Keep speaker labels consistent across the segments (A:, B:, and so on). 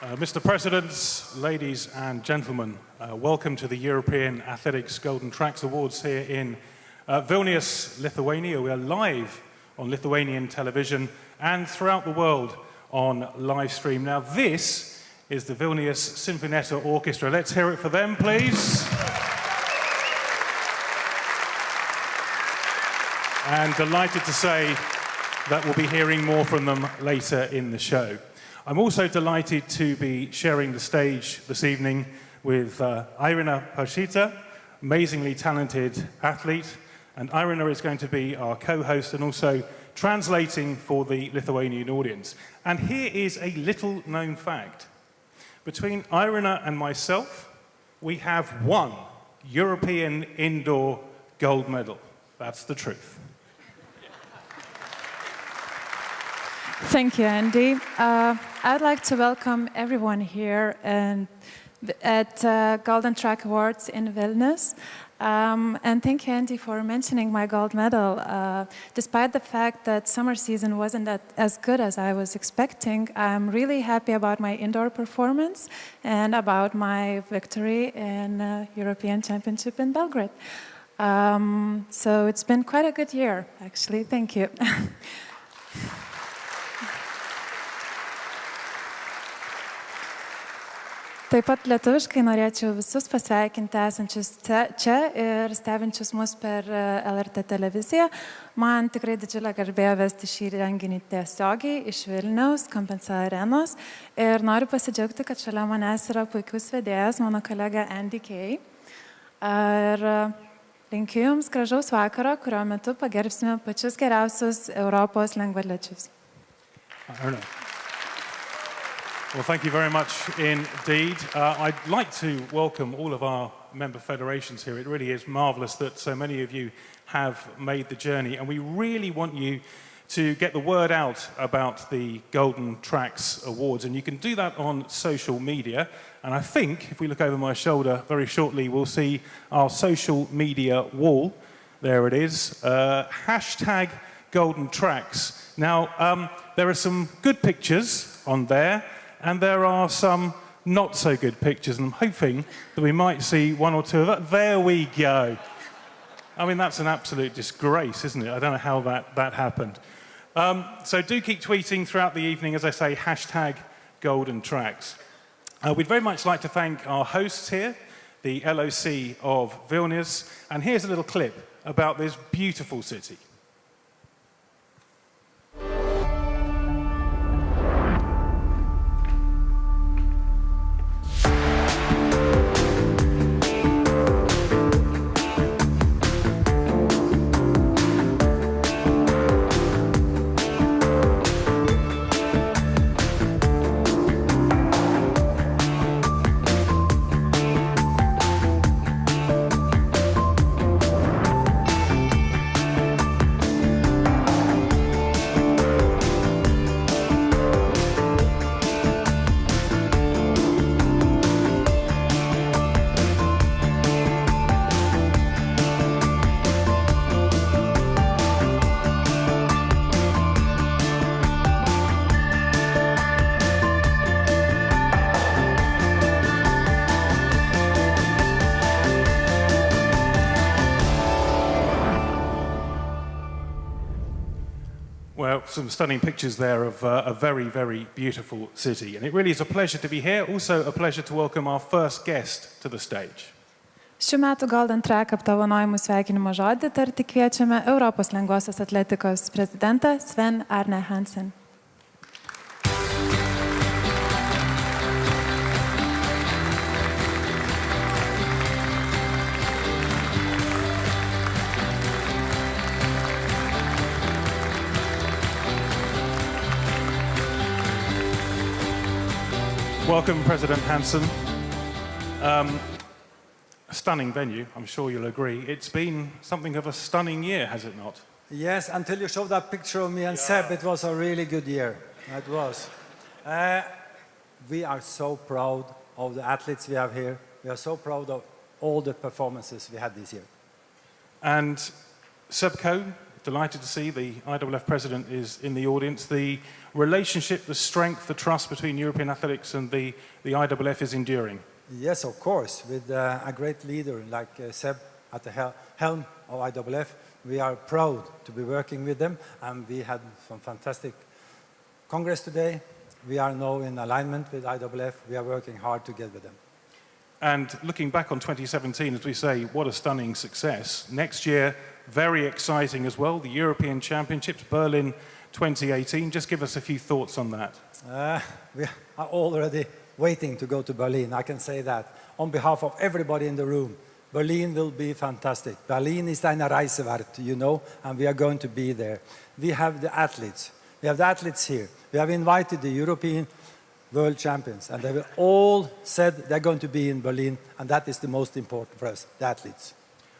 A: Mr. President, ladies and gentlemen, welcome to the European Athletics Golden Tracks Awards here in Vilnius, Lithuania. We are live on Lithuanian television and throughout the world on live stream. Now this is the Vilnius Sinfonietta Orchestra. Let's hear it for them, please. And delighted to say that we'll be hearing more from them later in the show. I'm also delighted to be sharing the stage this evening with Irina Parshita, amazingly talented athlete. And Irina is going to be our co-host and also translating for the Lithuanian audience. And here is a little known fact. Between Irina and myself, we have one European indoor gold medal. That's the truth.
B: Thank you, Andy. I'd like to welcome everyone here at Golden Track Awards in Vilnius. And thank you, Andy, for mentioning my gold medal. Despite the fact that summer season wasn't as good as I was expecting, I'm really happy about my indoor performance and about my victory in European Championship in Belgrade. So it's been quite a good year, actually. Thank you. Taip pat lietuviškai norėčiau visus pasveikinti esančius čia ir stebinčius mus per LRT televiziją. Man tikrai didžiulė garbė vesti šį renginį tiesiogiai iš Vilniaus Compensa arenos ir noriu pasidžiaugti, kad šalia manęs yra puikus vedėjas, mano kolega Andy Kay. Ir linkiu Jums gražaus vakaro, kurio metu pagerbsime pačius geriausius Europos lengvaatlečius.
A: Well, thank you very much indeed. I'd like to welcome all of our member federations here. It really is marvellous that so many of you have made the journey, and we really want you to get the word out about the Golden Tracks Awards, and you can do that on social media. And I think, if we look over my shoulder very shortly, we'll see our social media wall. There it is. Hashtag Golden Tracks. Now, there are some good pictures on there, and there are some not so good pictures, and I'm hoping that we might see one or two of that. There we go. I mean, that's an absolute disgrace, isn't it? I don't know how that happened. So do keep tweeting throughout the evening, as I say, hashtag Golden Tracks. We'd very much like to thank our hosts here, the LOC of Vilnius, and here's a little clip about this beautiful city. Some stunning pictures there of a very, very beautiful city. And it really is a pleasure to be here. Also a pleasure to welcome our first guest to the stage.
B: Šių metų Golden Track apdovanojimų sveikinimo žodį tarti kviečiame Europos lengvosios atletikos prezidentą Sven Arne Hansen.
A: Welcome, President Hansen. A stunning venue, I'm sure you'll agree. It's been something of a stunning year, has it not?
C: Yes, until you showed that picture of me and Seb, it was a really good year. It was. We are so proud of the athletes we have here. We are so proud of all the performances we had this year.
A: And Seb Coe, delighted to see the IAAF president is in the audience. The relationship, the strength, the trust between European athletics and the IAAF is enduring.
C: Yes, of course. With a great leader like Seb at the helm of IAAF, we are proud to be working with them, and we had some fantastic Congress today. We are now in alignment with IAAF. We are working hard to get with them.
A: And looking back on 2017, as we say, what a stunning success. Next year, very exciting as well, the European Championships, Berlin 2018. Just give us a few thoughts on that.
C: We are already waiting to go to Berlin, I can say that. On behalf of everybody in the room, Berlin will be fantastic. Berlin is eine Reise wert, you know, and we are going to be there. We have the athletes. We have the athletes here. We have invited the European world champions, and they will all said they're going to be in Berlin, and that is the most important for us, the athletes.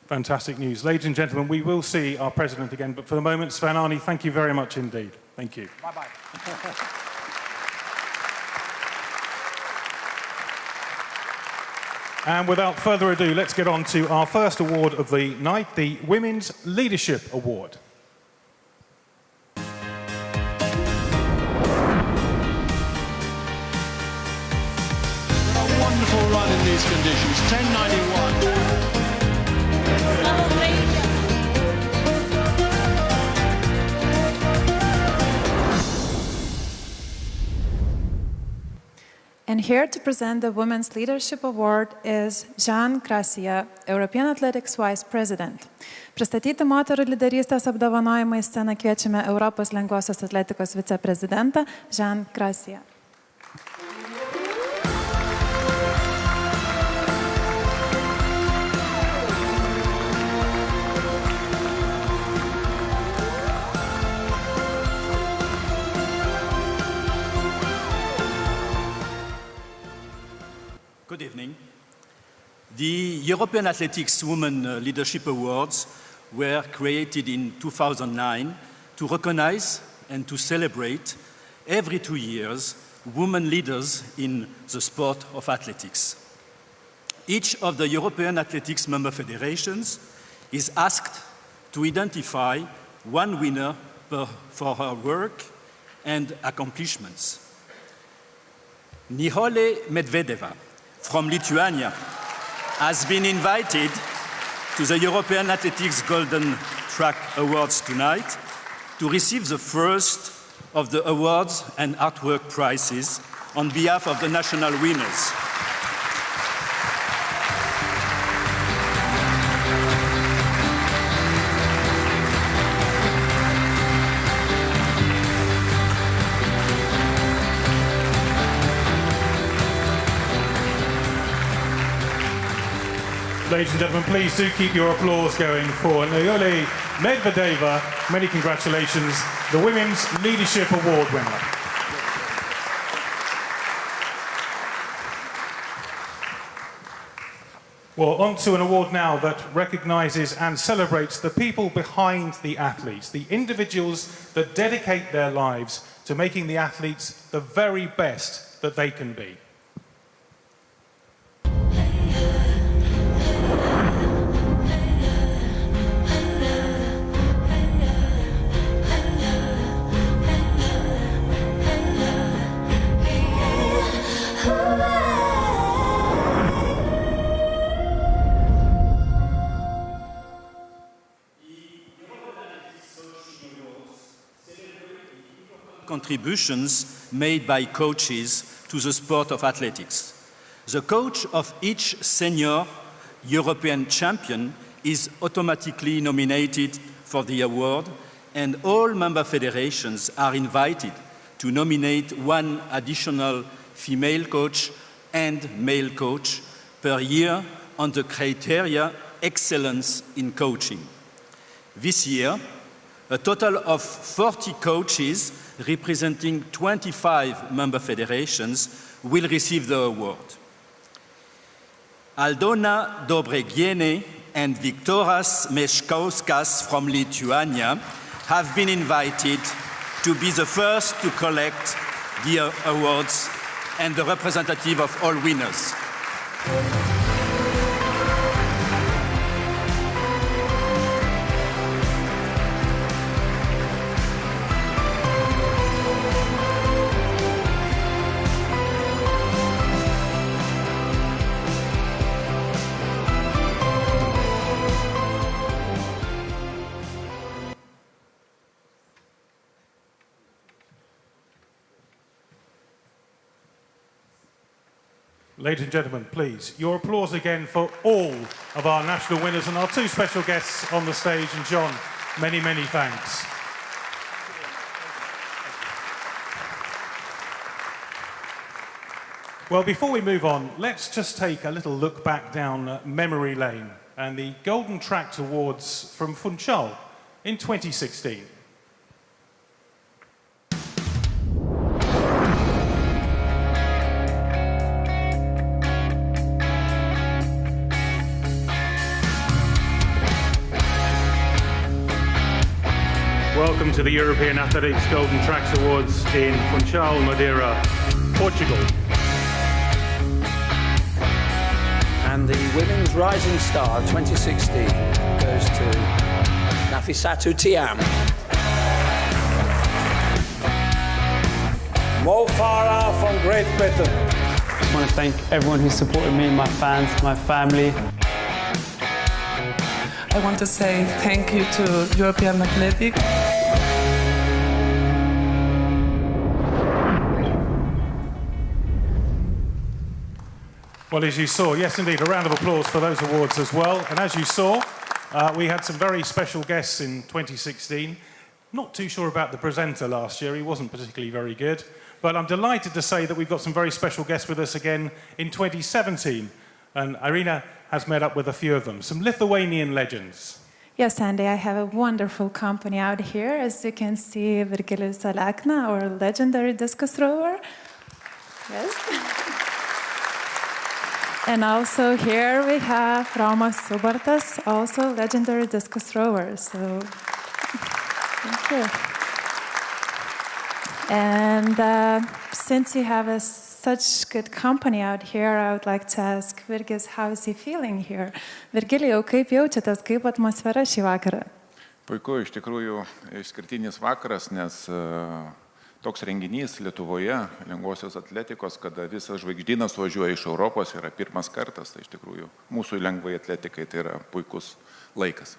A: Fantastic news. Ladies and gentlemen, we will see our president again, but for the moment, Sven-Arne, thank you very much indeed. Thank you.
C: Bye-bye.
A: And without further ado, let's get on to our first award of the night, the Women's Leadership Award.
D: Wonderful run in these conditions, 10.91.
B: And here to present the Women's Leadership Award is Jeanne Gracia, European Athletics Vice President. Pristatyti moterų lyderystės apdovanojimą į sceną kviečiame Europos lengvosios atletikos viceprezidentą Jeanne Gracia.
E: Good evening. The European Athletics Women Leadership Awards were created in 2009 to recognize and to celebrate every 2 years women leaders in the sport of athletics. Each of the European Athletics member federations is asked to identify one winner for her work and accomplishments. Nihole Medvedeva from Lithuania has been invited to the European Athletics Golden Track Awards tonight to receive the first of the awards and artwork prizes on behalf of the national winners.
A: Ladies and gentlemen, please do keep your applause going for Nihole Medvedeva. Many congratulations, the Women's Leadership Award winner. Well, on to an award now that recognises and celebrates the people behind the athletes, the individuals that dedicate their lives to making the athletes the very best that they can be.
E: Contributions made by coaches to the sport of athletics. The coach of each senior European champion is automatically nominated for the award, and all member federations are invited to nominate one additional female coach and male coach per year on the criteria excellence in coaching. This year, a total of 40 coaches representing 25 member federations will receive the award. Aldona Dobregiene and Viktoras Meškauskas from Lithuania have been invited to be the first to collect the awards and the representative of all winners.
A: Ladies and gentlemen, please, your applause again for all of our national winners and our two special guests on the stage. And John, many, many thanks. Well, before we move on, let's just take a little look back down memory lane and the Golden Tracks Awards from Funchal in 2016. Welcome to the European Athletics Golden Tracks Awards in Funchal, Madeira, Portugal.
F: And the Women's Rising Star 2016 goes to Nafissatou Thiam. Mo Farah from Great Britain.
G: I want to thank everyone who supported me, my fans, my family.
H: I want to say thank you to European Athletics.
A: Well, as you saw, yes, indeed, a round of applause for those awards as well. And as you saw, we had some very special guests in 2016. Not too sure about the presenter last year. He wasn't particularly very good. But I'm delighted to say that we've got some very special guests with us again in 2017. And Irina has met up with a few of them, some Lithuanian legends.
B: Yes, Andy, I have a wonderful company out here. As you can see, Virgilijus Alekna, our legendary discus thrower. Yes. And also here we have Romas Subartas, also legendary discus thrower. So, thank you. And since you have such good company out here, I would like to ask Virgis, how is he feeling here? Virgilijau, kaip jaučiatės, kaip atmosfera šį vakarą?
I: Puiku, iš tikrųjų išskirtinis vakaras, nes toks renginys Lietuvoje, lengvosios atletikos, kada visas žvaigždynas važiuoja iš Europos, yra pirmas kartas, tai iš tikrųjų mūsų lengvai atletikai tai yra puikus laikas.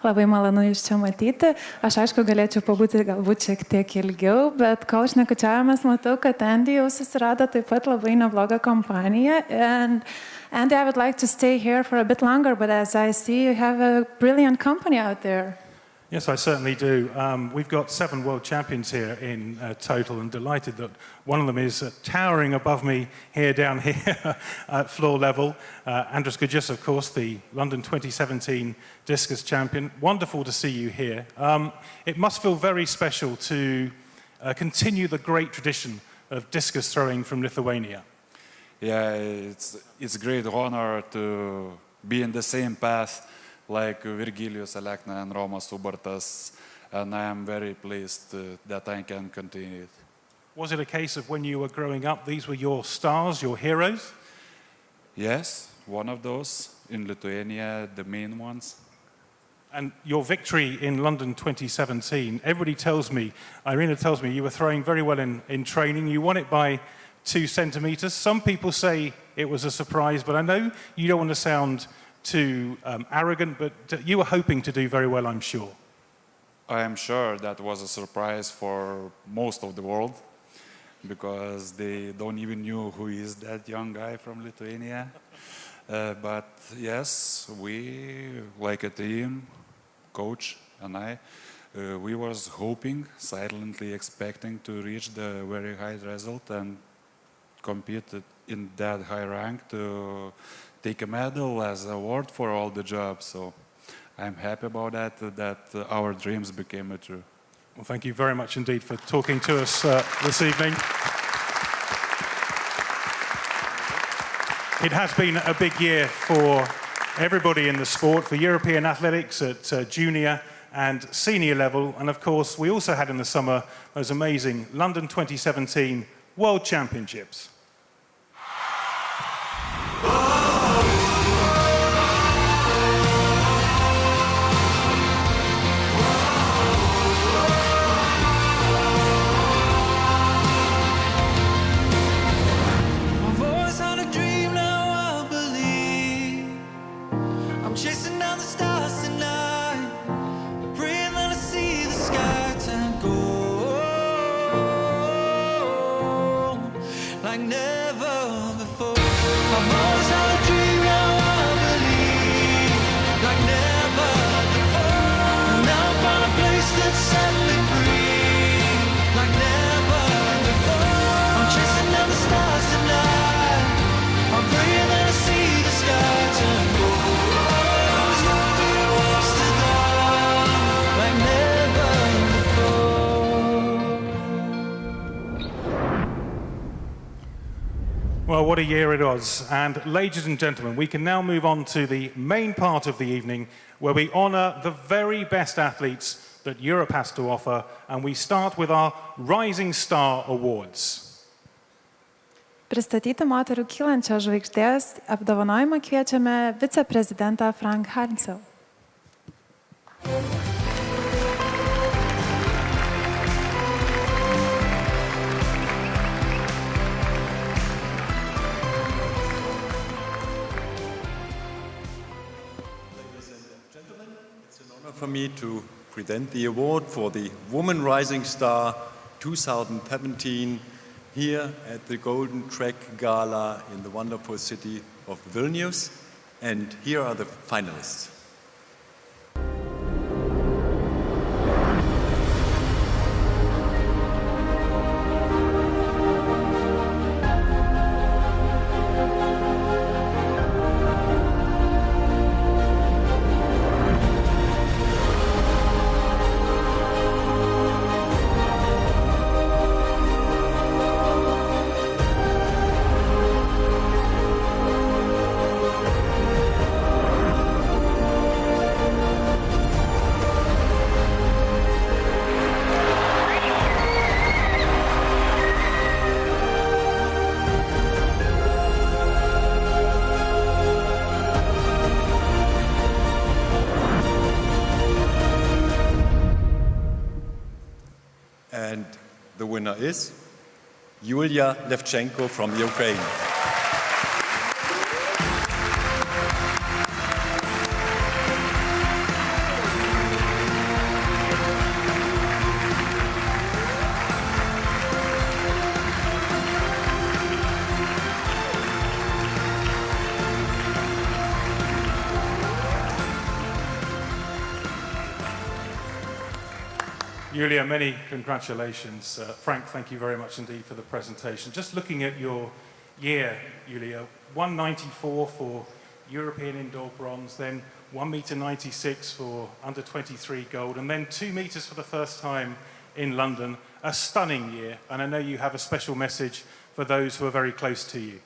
B: Labai malonu jūs čia matyti. Aš aišku galėčiau pabūti galbūt šiek tiek ilgiau, bet kol šnekučiavomės, matau, kad Andy jau susirado taip pat labai neblogą kompaniją. And Andy, I would like to stay here for a bit longer, but as I see, you have a brilliant company out there.
A: Yes, I certainly do. We've got 7 world champions here in total, and delighted that one of them is towering above me here down here at floor level. Andras Gudžius, of course, the London 2017 discus champion. Wonderful to see you here. It must feel very special to continue the great tradition of discus throwing from Lithuania.
J: Yeah, it's a great honor to be in the same path like Virgilijus Alekna and Romas Subartas, and I am very pleased that I can continue it.
A: Was it a case of when you were growing up, these were your stars, your heroes?
J: Yes, one of those in Lithuania, the main ones.
A: And your victory in London 2017, everybody tells me, Irina tells me, you were throwing very well in training. You won it by 2 centimeters. Some people say it was a surprise, but I know you don't want to sound too arrogant, but you were hoping to do very well, I'm sure.
J: I am sure that was a surprise for most of the world, because they don't even know who is that young guy from Lithuania. But yes, we, like a team, coach and I, we was hoping, silently expecting to reach the very high result and compete in that high rank to take a medal as an award for all the jobs. So I'm happy about that our dreams became true.
A: Well, thank you very much indeed for talking to us this evening. It has been a big year for everybody in the sport, for European athletics at junior and senior level. And of course, we also had in the summer those amazing London 2017 World Championships.
K: Like
A: Well, what a year it was. And ladies and gentlemen, we can now move on to the main part of the evening where we honour the very best athletes that Europe has to offer. And we start with our Rising Star Awards.
B: Pristatyti moterų kylančios žvaigždės apdovanojimą kviečiame viceprezidentą Frank Hansel.
K: Ladies and gentlemen, it's an honor for me to present the award for the Woman Rising Star 2017 here at the Golden Track Gala in the wonderful city of Vilnius. And here are the finalists. And the winner is Yulia Levchenko from Ukraine.
A: Yulia, many congratulations. Frank, thank you very much indeed for the presentation. Just looking at your year, Yulia, 194 for European indoor bronze, then 1.96 m for under 23 gold, and then 2 meters for the first time in London. A stunning year, and I know you have a special message for those who are very close to you.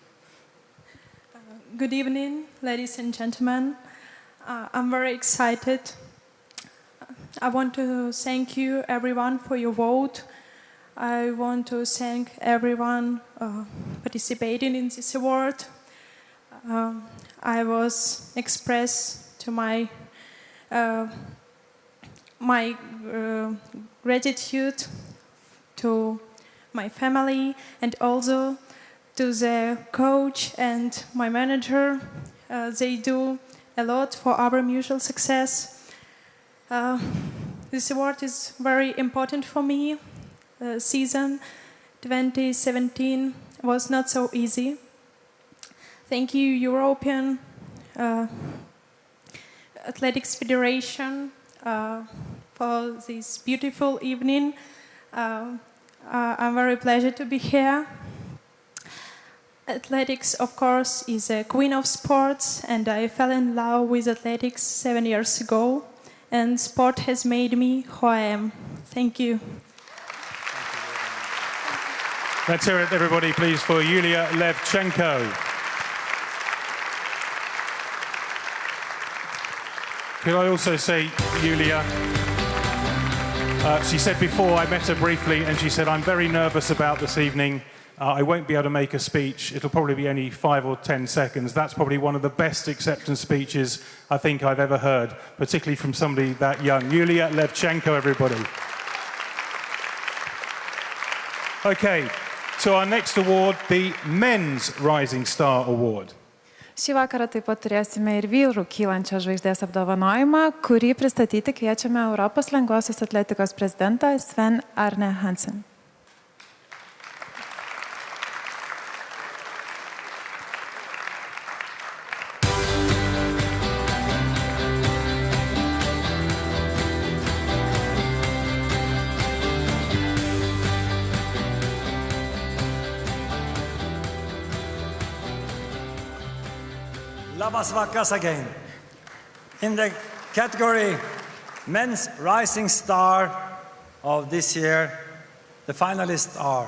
L: Good evening, ladies and gentlemen. I'm very excited. I want to thank you, everyone, for your vote. I want to thank everyone participating in this award. I was expressed to my gratitude to my family and also to the coach and my manager. They do a lot for our mutual success. This award is very important for me. Season 2017 was not so easy. Thank you, European Athletics Federation, for this beautiful evening. I'm very pleased to be here. Athletics, of course, is a queen of sports, and I fell in love with athletics 7 years ago. And sport has made me who I am. Thank you.
A: Let's hear it, everybody, please, for Yulia Levchenko. Could I also say, Yulia, she said before, I met her briefly, and she said, I'm very nervous about this evening. I won't be able to make a speech. It'll probably be only 5 or 10 seconds. That's probably one of the best acceptance speeches I think I've ever heard, particularly from somebody that young. Yulia Levchenko, everybody. Okay, so our next award, the Men's Rising Star Award.
B: Šį vakarą taip pat turėsime ir vyrų kylančios žvaigždės apdovanojimą, kurį pristatyti kviečiame Europos lengvosios atletikos prezidentą Sven Arne Hansen.
C: Labas vakaras again. In the category Men's Rising Star of this year, the finalists are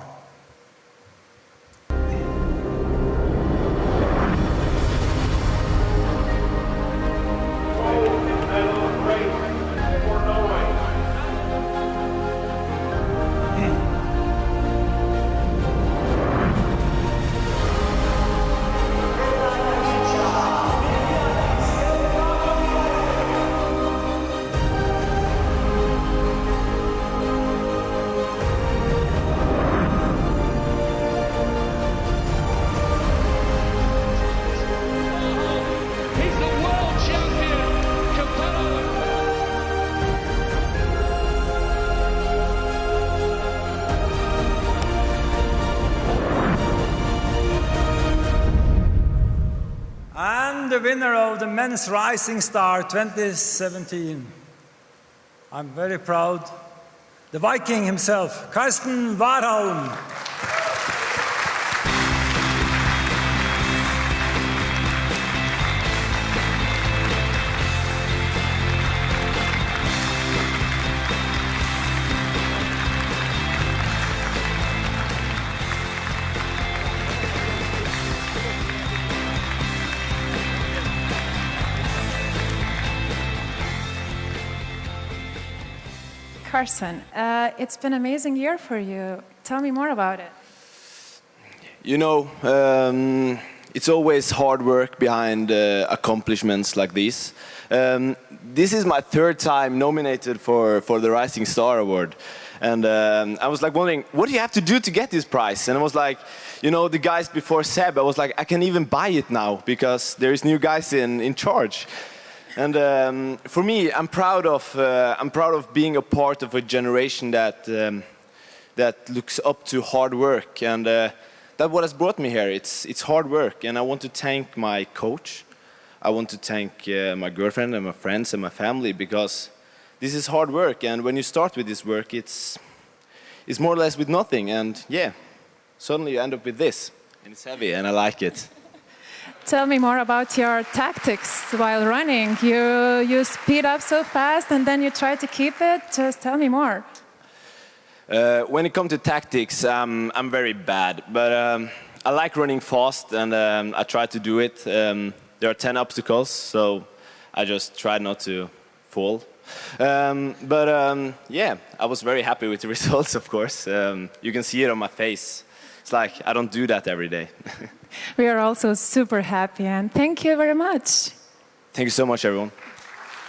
C: the winner of the Men's Rising Star 2017. I'm very proud. The Viking himself, Karsten Warholm.
B: Carson, it's been an amazing year for you. Tell me more about it.
M: You know, it's always hard work behind accomplishments like this. This is my third time nominated for the Rising Star Award. And I was like wondering, what do you have to do to get this prize? And I was like, you know, the guys before Seb, I was like, I can even buy it now because there's new guys in charge. And for me, I'm proud of being a part of a generation that looks up to hard work, and that's what has brought me here. It's hard work, and I want to thank my coach. I want to thank my girlfriend and my friends and my family because this is hard work. And when you start with this work, it's more or less with nothing. And yeah, suddenly you end up with this, and it's heavy, and I like it.
B: Tell me more about your tactics while running. You speed up so fast and then you try to keep it. Just tell me more.
M: When it comes to tactics, I'm very bad. But I like running fast and I try to do it. There are 10 obstacles, so I just try not to fall. Yeah, I was very happy with the results, of course. You can see it on my face. It's like I don't do that every day.
B: We are also super happy, and thank you very much.
M: Thank you so much, everyone.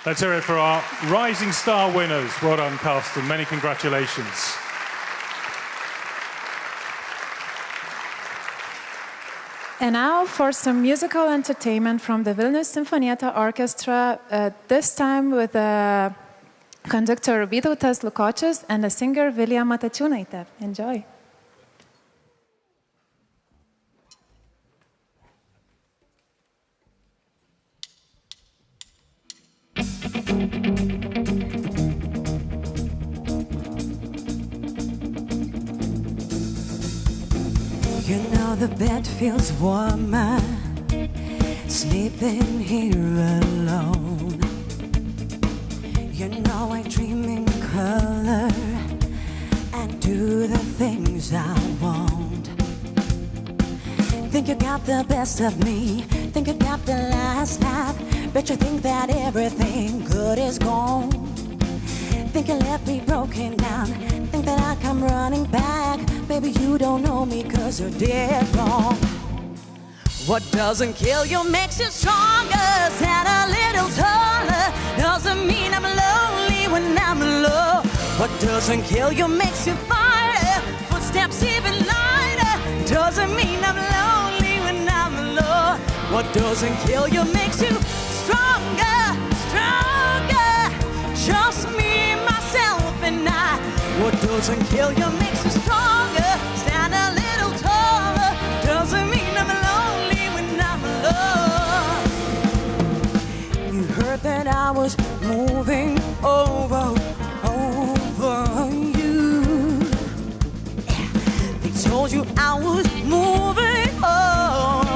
A: Let's hear it for our Rising Star winners. Well done, Karsten. Many congratulations.
B: And now for some musical entertainment from the Vilnius Sinfonietta Orchestra, this time with the conductor Vytautas Lukočius and the singer Vilija Matačiūnaitė. Enjoy.
N: You know the bed feels warmer, sleeping here alone. You know I dream in color and do the things I want. Think you got the best of me, think you got the last laugh, bet you think that everything good is gone. Think you left me broken down, think that I come running back. Baby, you don't know me 'cause you're dead wrong. What doesn't kill you makes you stronger. Stand a little taller, doesn't mean I'm lonely when I'm alone. What doesn't kill you makes you fighter. Footsteps even lighter, doesn't mean I'm lonely when I'm alone. What doesn't kill you makes you stronger, stronger. Just me, myself, and I. What doesn't kill you makes you stronger. Stand a little taller, doesn't mean I'm lonely when I'm alone. You heard that I was moving over you. They told you I was moving all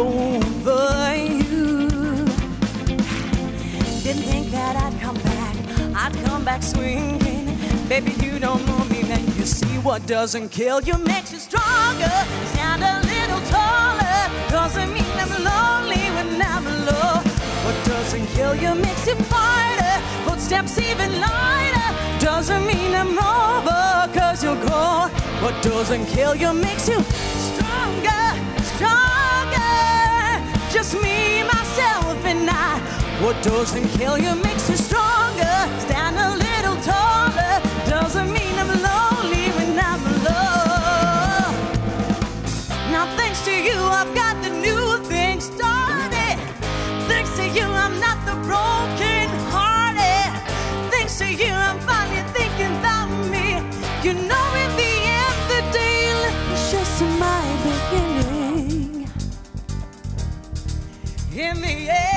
N: over you. Didn't think that I'd come back swinging. Baby, you don't know me, then you see what doesn't kill you makes you stronger. Stand a little taller, doesn't mean I'm lonely when I'm alone. What doesn't kill you makes you fighter. Footsteps even lighter, doesn't mean I'm over 'cause you're gone. What doesn't kill you makes you stronger, stronger. Just me, myself, and I. What doesn't kill you makes you stronger. Stand a little taller, doesn't mean I'm lonely when I'm alone. Now thanks to you, I've got the new thing started. Thanks to you, I'm not the broken hearted. Thanks to you, I'm finally thinking about me. You know, in the end, the day was just my beginning. In the end.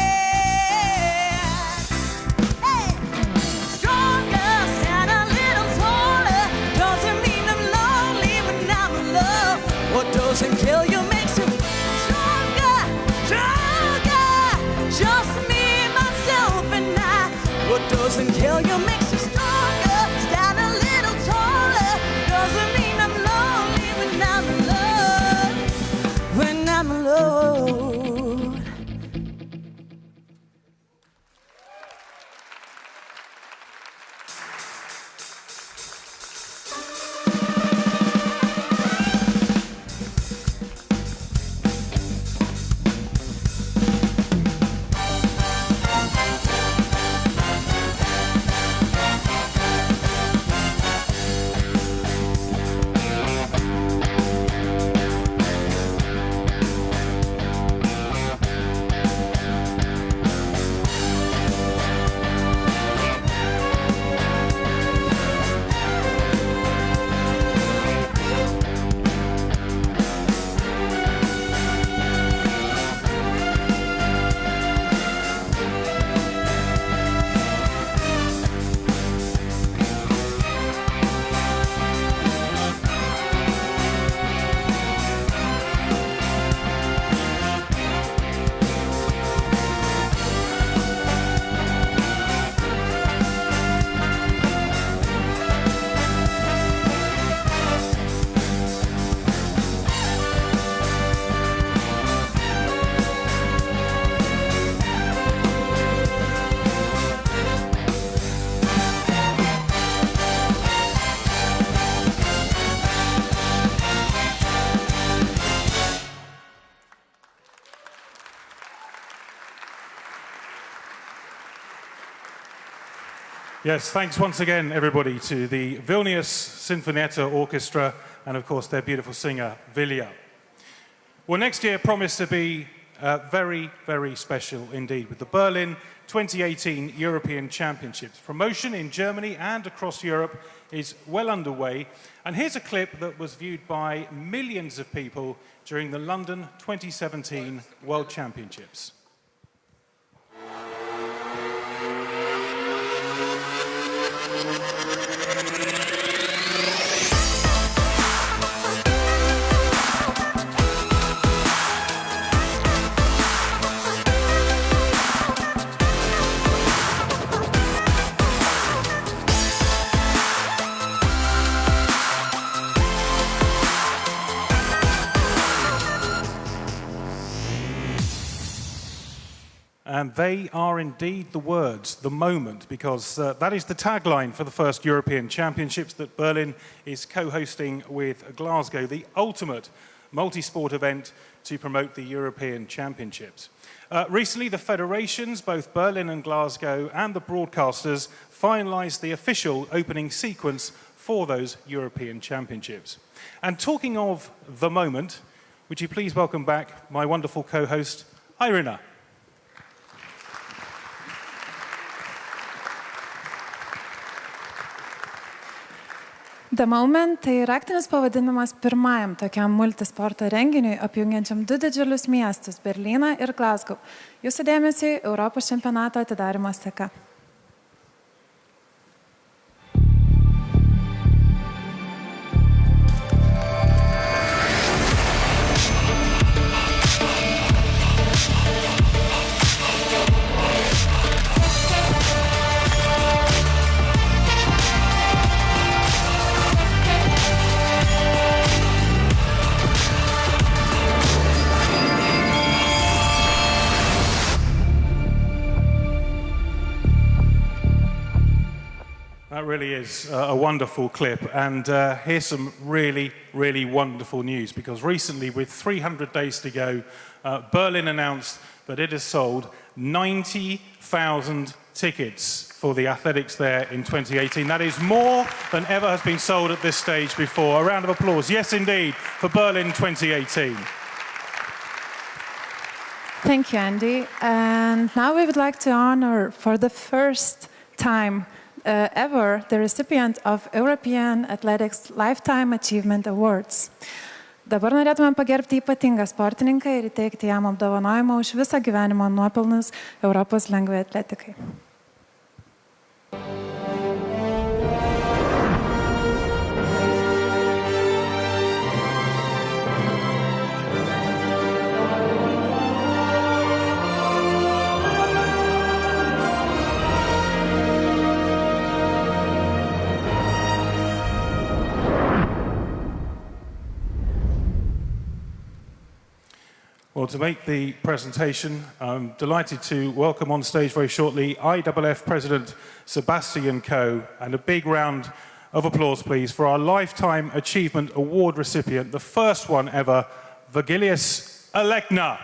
A: Yes, thanks once again, everybody, to the Vilnius Sinfonietta Orchestra and, of course, their beautiful singer, Vilja. Well, next year promised to be very, very special indeed, with the Berlin 2018 European Championships. Promotion in Germany and across Europe is well underway. And here's a clip that was viewed by millions of people during the London 2017 World Championships. And they are indeed the words, the moment, because that is the tagline for the first European Championships that Berlin is co-hosting with Glasgow, the ultimate multi-sport event to promote the European Championships. Recently, the federations, both Berlin and Glasgow, and the broadcasters finalized the official opening sequence for those European Championships. And talking of the moment, would you please welcome back my wonderful co-host, Irina.
B: The Moment tai raktinis pavadinimas pirmajam tokiam multisporto renginiui apjungiančiam du didžiulius miestus – Berlyną ir Glasgow. Jūsų dėmesiui Europos čempionato atidarymo seka.
A: That really is a wonderful clip, and here's some really, really wonderful news, because recently, with 300 days to go, Berlin announced that it has sold 90,000 tickets for the athletics there in 2018. That is more than ever has been sold at this stage before. A round of applause, yes indeed, for Berlin 2018.
B: Thank you, Andy. And now we would like to honor, for the first time ever, the recipient of European Athletics Lifetime Achievement Awards. Dabar norėtume pagerbti ypatingą sportininką ir įteikti jam apdovanojimą už visą gyvenimo nuopelnus Europos lengvai atletikai.
A: Well, to make the presentation, I'm delighted to welcome on stage very shortly IAAF President Sebastian Coe, and a big round of applause, please, for our Lifetime Achievement Award recipient, the first one ever, Virgilijus Alekna.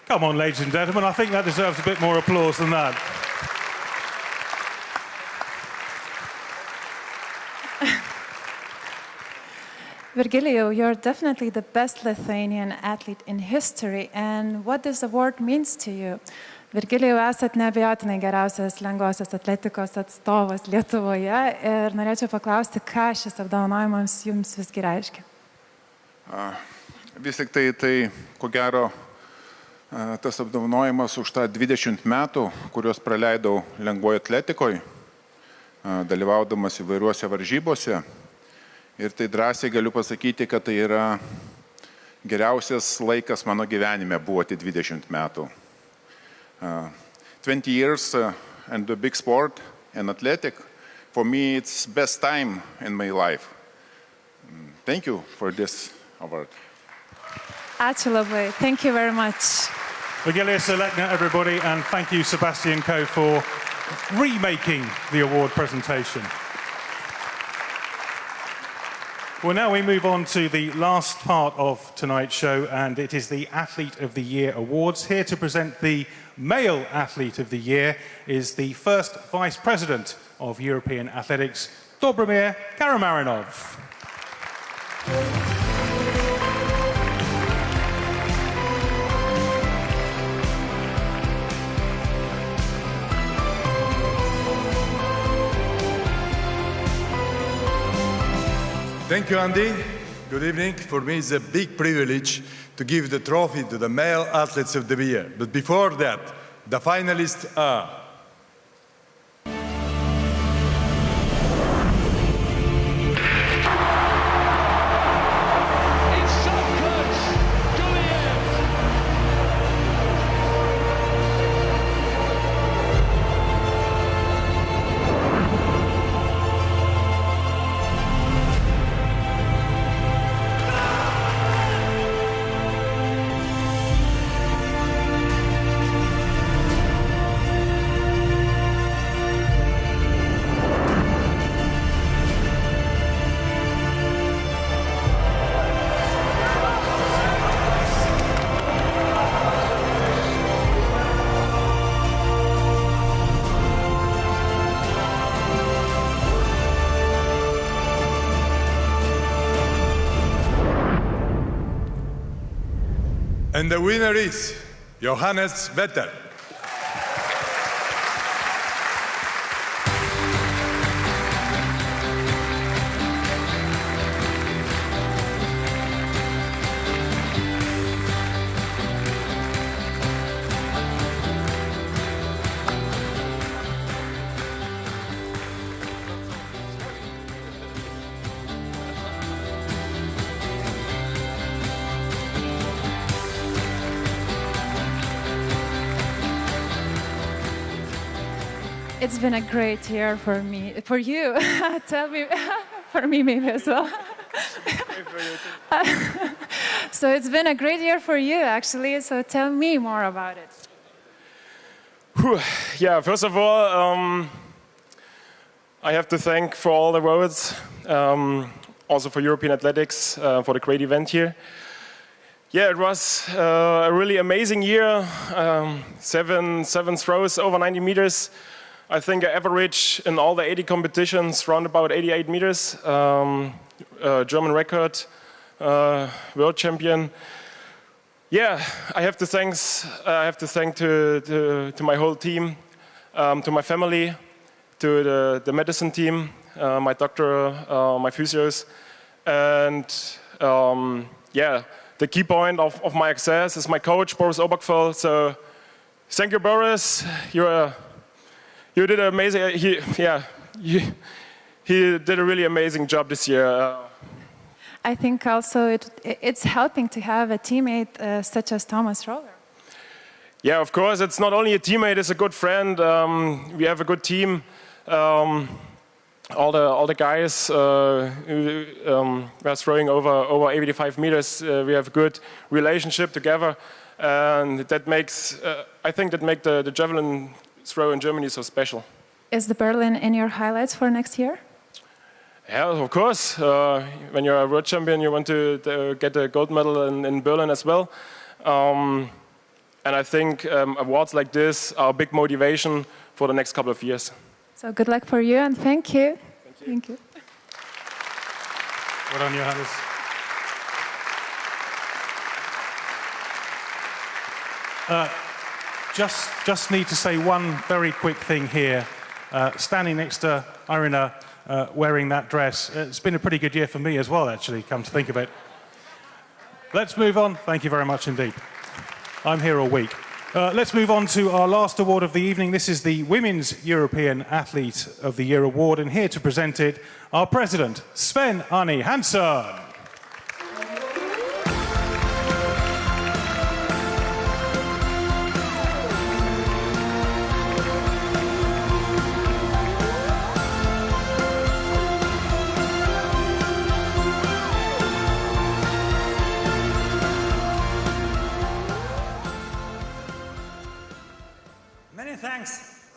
A: Come on, ladies and gentlemen, I think that deserves a bit more applause than that.
B: Virgilijau, you're definitely the best Lithuanian athlete in history, and what this award means to you. Virgilijau, esat neabejotinai geriausias lengvosios atletikos atstovas Lietuvoje ir norėčiau paklausti, ką šis apdovanojimas jums visgi reiškia.
I: Vis tik tai, ko gero, tas apdovanojimas už tą 20 metų, kuriuos praleidau lengvoje atletikoje, dalyvaudamas įvairiuose varžybose. Ir tai drąsiai galiu pasakyti, kad tai yra geriausias laikas mano gyvenime buvo tie 20 metų. 20 years and the big sport in athletics. For me, it's best time in my life. Thank you for this award.
B: Ačiū labai. Thank you very much.
A: Vigilius Alekna, everybody, and thank you, Sebastian Coe, for remaking the award presentation. Well, now we move on to the last part of tonight's show, and it is the Athlete of the Year Awards. Here to present the Male Athlete of the Year is the first Vice President of European Athletics, Dobromir Karamarinov.
O: Thank you, Andy. Good evening. For me, it's a big privilege to give the trophy to the Male Athletes of the Year. But before that, the finalists are and the winner is Johannes Vetter.
B: It's been a great year for me, for you. Tell me, for me maybe as well. So it's been a great year for you, actually. So tell me more about it.
P: Yeah, first of all, I have to thank for all the votes, also for European Athletics, for the great event here. Yeah, it was a really amazing year. Seven throws over 90 meters. I think I averaged in all the 80 competitions around about 88 meters. German record, world champion. Yeah, I have to thank to my whole team, to my family, to the medicine team, my doctor, my physios, and yeah, the key point of my success is my coach, Boris Obergfell. So thank you, Boris. You did an amazing. He did a really amazing job this year.
B: I think also it's helping to have a teammate such as Thomas Roller.
P: Yeah, of course. It's not only a teammate; it's a good friend. We have a good team. All the guys who are throwing over 85 meters. We have a good relationship together, and that makes. I think that makes the javelin throw in Germany so special.
B: Is the Berlin in your highlights for next year?
P: Yeah, of course. When you're a world champion, you want to get a gold medal in Berlin as well. And I think awards like this are a big motivation for the next couple of years.
B: So good luck for you and thank you. Thank you.
A: Well done, Johannes. Just need to say one very quick thing here. Standing next to Irina, wearing that dress, it's been a pretty good year for me as well, actually, come to think of it. Let's move on. Thank you very much indeed. I'm here all week. Let's move on to our last award of the evening. This is the Women's European Athlete of the Year award, and here to present it, our president, Sven Arne Hansson.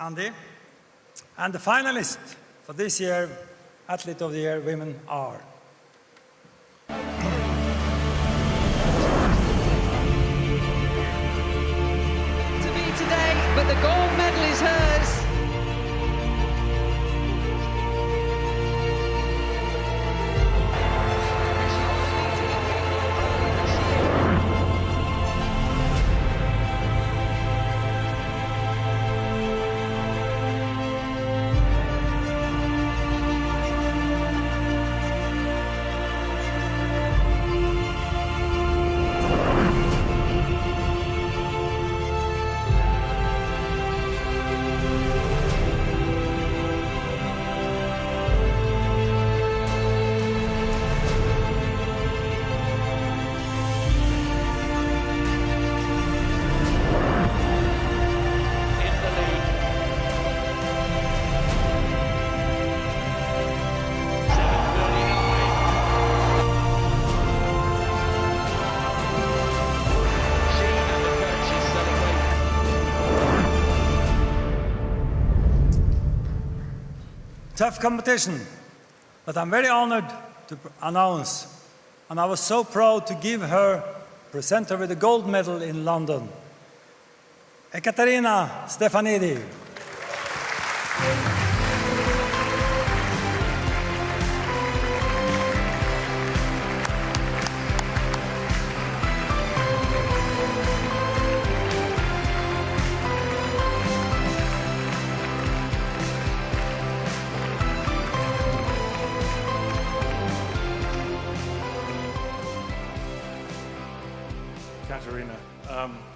C: Andy. And the finalists for this year, Athlete of the Year women are.
Q: To be today, but the gold medal is hers.
C: Tough competition, but I'm very honored to announce, and I was so proud to present her with the gold medal in London, Ekaterina Stefanidi.
A: Katerina,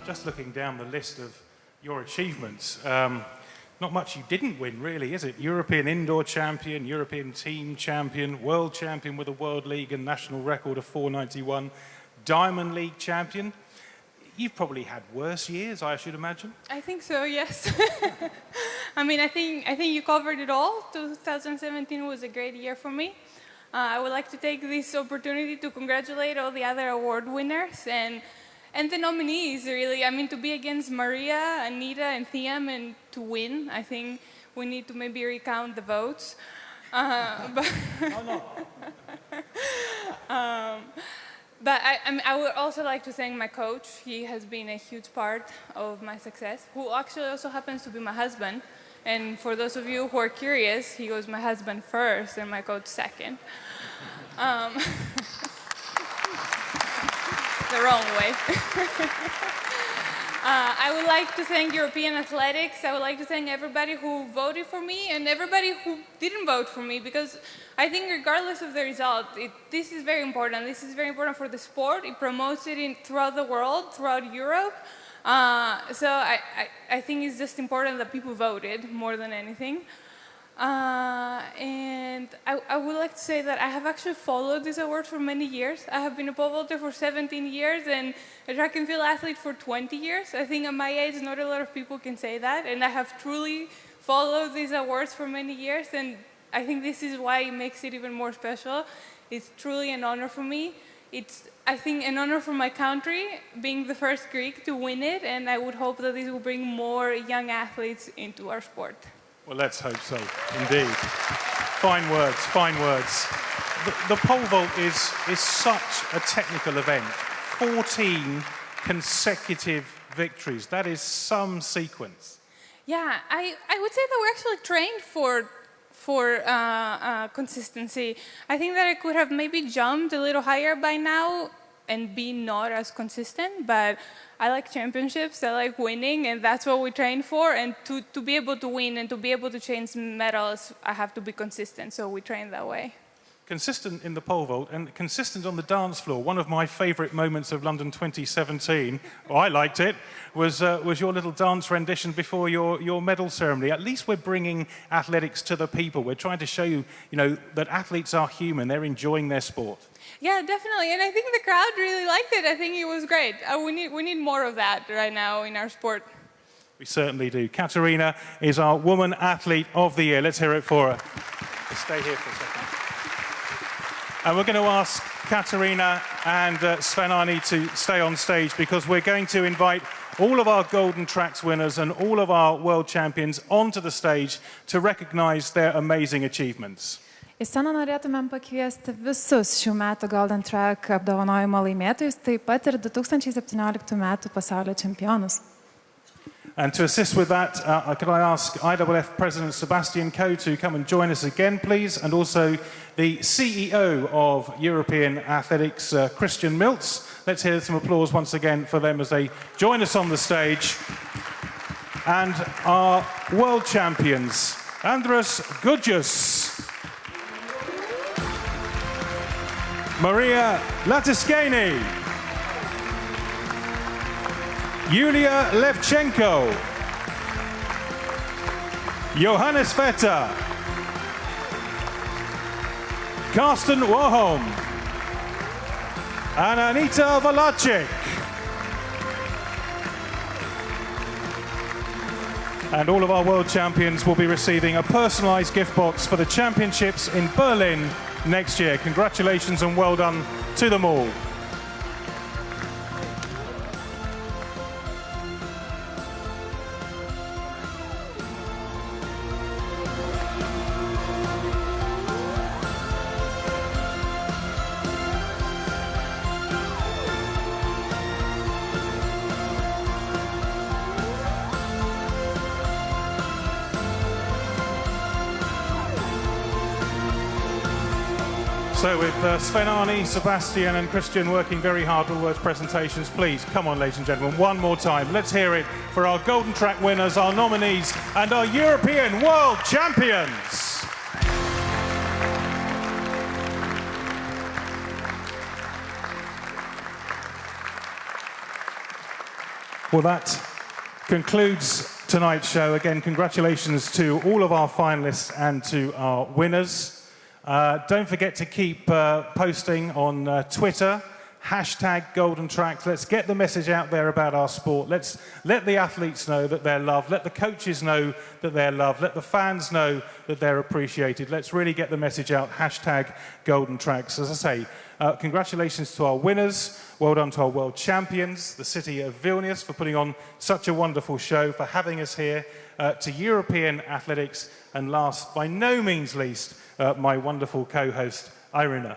A: just looking down the list of your achievements, not much you didn't win, really, is it? European indoor champion, European team champion, world champion with a World League and national record of 491, Diamond League champion. You've probably had worse years, I should imagine.
L: I think so, yes. I mean, I think you covered it all. 2017 was a great year for me. I would like to take this opportunity to congratulate all the other award winners and the nominees, really. I mean, to be against Maria, Anita, and Thiam and to win, I think we need to maybe recount the votes. But I would also like to thank my coach. He has been a huge part of my success, who actually also happens to be my husband. And for those of you who are curious, he was my husband first and my coach second. The wrong way. I would like to thank European Athletics. I would like to thank everybody who voted for me and everybody who didn't vote for me, because I think regardless of the result, this is very important. This is very important for the sport. It promotes it throughout the world, throughout Europe. So I think it's just important that people voted more than anything. And I would like to say that I have actually followed this award for many years. I have been a pole vaulter for 17 years and a track and field athlete for 20 years. I think at my age, not a lot of people can say that. And I have truly followed these awards for many years. And I think this is why it makes it even more special. It's truly an honor for me. It's, I think, an honor for my country, being the first Greek to win it. And I would hope that this will bring more young athletes into our sport.
A: Well, let's hope so, indeed. Fine words, fine words. The pole vault is such a technical event. 14 consecutive victories. That is some sequence.
L: Yeah, I would say that we actually trained for consistency. I think that I could have maybe jumped a little higher by now and be not as consistent, but I like championships, I like winning, and that's what we train for. And to be able to win and to be able to change medals, I have to be consistent, so we train that way.
A: Consistent in the pole vault and consistent on the dance floor. One of my favourite moments of London 2017, I liked it, was your little dance rendition before your medal ceremony. At least we're bringing athletics to the people. We're trying to show you, that athletes are human. They're enjoying their sport.
L: Yeah, definitely, and I think the crowd really liked it. I think it was great. We need more of that right now in our sport.
A: We certainly do. Katerina is our Woman Athlete of the Year. Let's hear it for her. Just stay here for a second. And we're going to ask Katerina and Sven Arni to stay on stage, because we're going to invite all of our Golden Tracks winners and all of our world champions onto the stage to recognize their amazing achievements.
B: Į sceną norėtumėm pakviesti visus šių metų Golden Track apdovanojimo laimėtojus, taip pat ir 2017 metų pasaulio čempionus.
A: And to assist with that, could I ask IAAF President Sebastian Coe to come and join us again, please, and also the CEO of European Athletics, Christian Milts. Let's hear some applause once again for them as they join us on the stage. And our world champions, Andras Gudjus, Maria Latiskeni, Yulia Levchenko, Johannes Vetter, Karsten Warholm, and Anita Valacic. And all of our world champions will be receiving a personalized gift box for the championships in Berlin next year. Congratulations and well done to them all. So with Sven Arne, Sebastian and Christian working very hard with words presentations, please, come on ladies and gentlemen, one more time. Let's hear it for our Golden Track winners, our nominees and our European World Champions. Well, that concludes tonight's show. Again, congratulations to all of our finalists and to our winners. Don't forget to keep posting on Twitter, #GoldenTracks. Let's get the message out there about our sport. Let's let the athletes know that they're loved. Let the coaches know that they're loved. Let the fans know that they're appreciated. Let's really get the message out, #GoldenTracks. As I say, congratulations to our winners. Well done to our world champions, the city of Vilnius, for putting on such a wonderful show, for having us here, to European Athletics, and last, by no means least, my wonderful co-host, Irina.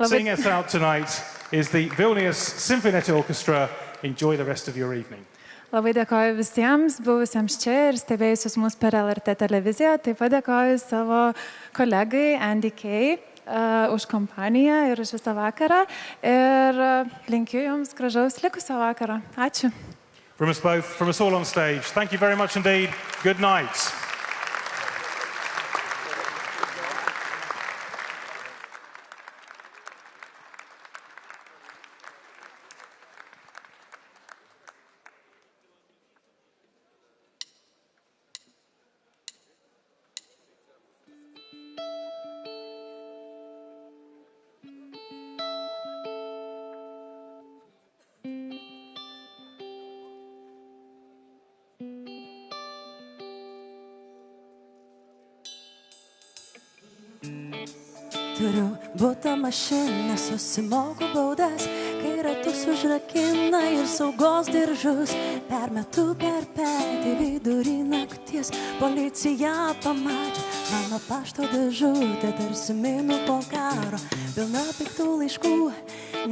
A: Singing us out tonight is the Vilnius Symphony Orchestra. Enjoy the rest of your evening.
B: Labai dėkoju visiems buvusiems čia ir stebėjusius mus per LRT televiziją. Taip pat dėkoju savo kolegai Andy Kay už kompaniją ir už visą vakarą. Ir linkiu jums gražaus likusio vakaro. Ačiū.
A: From us both, from us all on stage, thank you very much indeed. Good night.
N: Turiu butą mašiną, susimoku baudas, kai ratus užrakina ir saugos diržus. Permetu per petį vidurį nakties, policija pamačią mano pašto dėžutę, tarsi minų po karo, pilna piktų laiškų,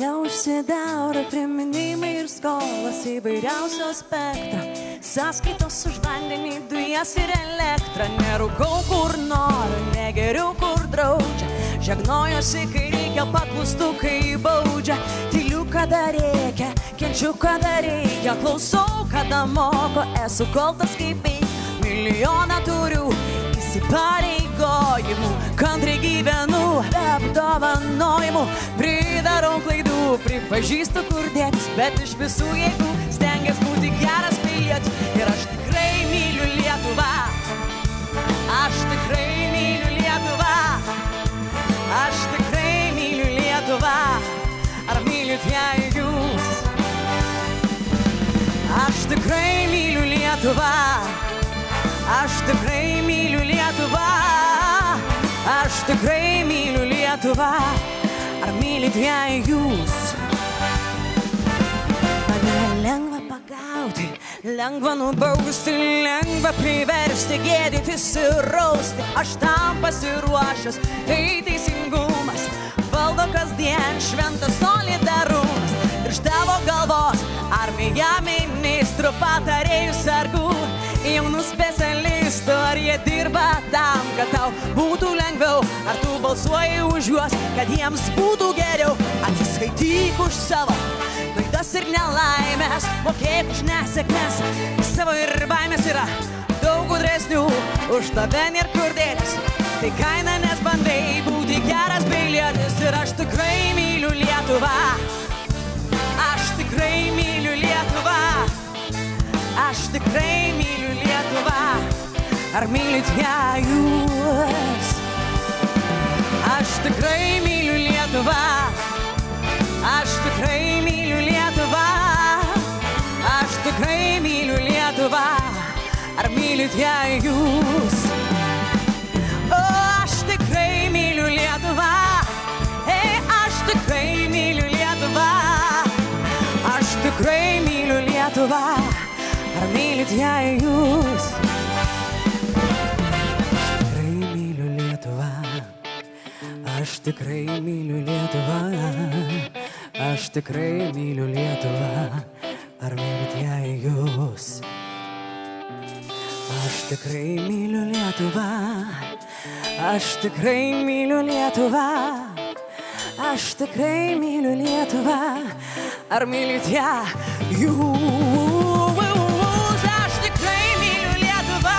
N: neužsidaro priminimai ir skolas įvairiausio spektro. Sąskaitos už vandenį, dujas ir elektrą, nerūkau kur noriu, negeriu kur draudžia. Žegnojosi, kai reikia, paklūstu, kai baudžia. Tyliu, kada reikia, kenčiu, kada reikia, klausau, kada moko, esu kaltas kaip eik. Milijoną turiu įsipareigojimų, kantriai gyvenu, be apdovanojimų. Pridarau klaidų, pripažįstu, kur dėtis, bet iš visų jėgų stengias būti geras pilietis. Ir aš tikrai myliu Lietuvą, aš tikrai myliu Lietuvą. Aš tikrai myliu Lietuvą, ar mylit ją jūs? Aš tikrai myliu Lietuvą, aš tikrai myliu Lietuvą, aš tikrai myliu Lietuvą, ar mylit ją jūs? Mane lengva Lengva nubausti, lengva priversti, gėdytis ir rausti. Aš tam pasiruošęs, tai teisingumas valdo kasdien šventas solidarumas. Virš tavo galvos armija ministrų patarėjų sargų, jaunų specialistų, ar jie dirba tam, kad tau būtų lengviau, ar tu balsuoji už juos, kad jiems būtų geriau. Atsiskaityk už savo klaidas ir nelaimės, mokėk už nesėkmes, savo ir baimės yra daug gudresnių už tave nėr kur dėtis. Tai kaina, nes bandai būti geras beilietis. Ir aš tikrai myliu Lietuvą, aš tikrai myliu Lietuvą, aš tikrai myliu Lietuvą. Ar mylit ją jūs? Aš tikrai myliu Lietuvą, aš tikrai myliu Lietuvą, aš tikrai myliu Lietuvą. Ar mylit ją jūs? O, aš tikrai myliu Lietuvą, aš tikrai myliu Lietuvą, aš tikrai myliu Lietuvą. Ar mylit ją jūs? Aš tikrai myliu Lietuvą, aš tikrai myliu Lietuvą. Ar mylit ją jūs? Aš tikrai myliu Lietuvą, aš tikrai myliu Lietuvą, aš tikrai myliu Lietuvą. Ar mylit ją jūs? Aš tikrai myliu Lietuvą,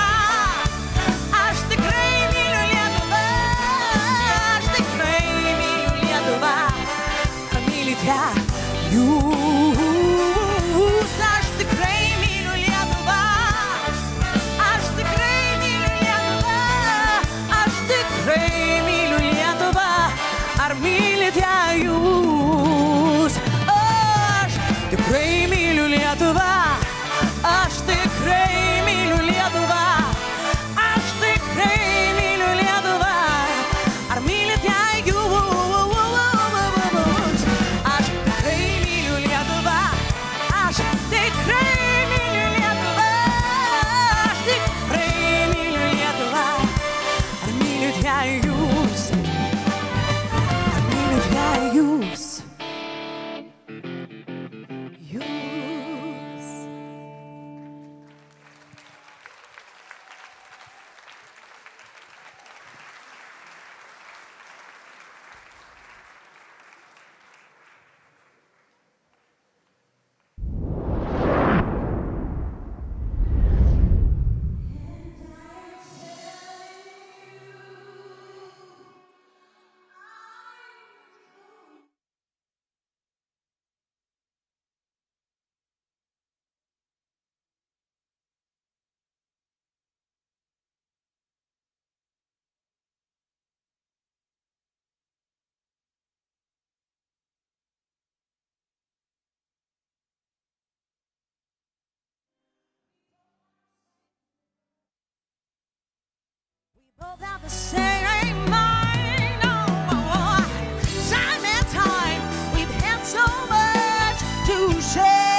N: aš tikrai myliu Lietuvą, aš tikrai myliu Lietuvą. Ar mylit ją jūs? Aš tikrai myliu Lietuvą, aš tikrai myliu Lietuvą, aš tikrai myliu Lietuvą. Ar mylit ją jūs? Aš tikrai myliu Lietuvą, aš tikrai myliu Lietuvą, aš tikrai myliu Lietuvą. Ar mylit ją jūs? Aš tikrai myliu Lietuvą, aš tikrai myliu Lietuvą, aš tikrai myliu Lietuvą. Ar mylit ją jūs? Ar mylit ją jūs? Both have the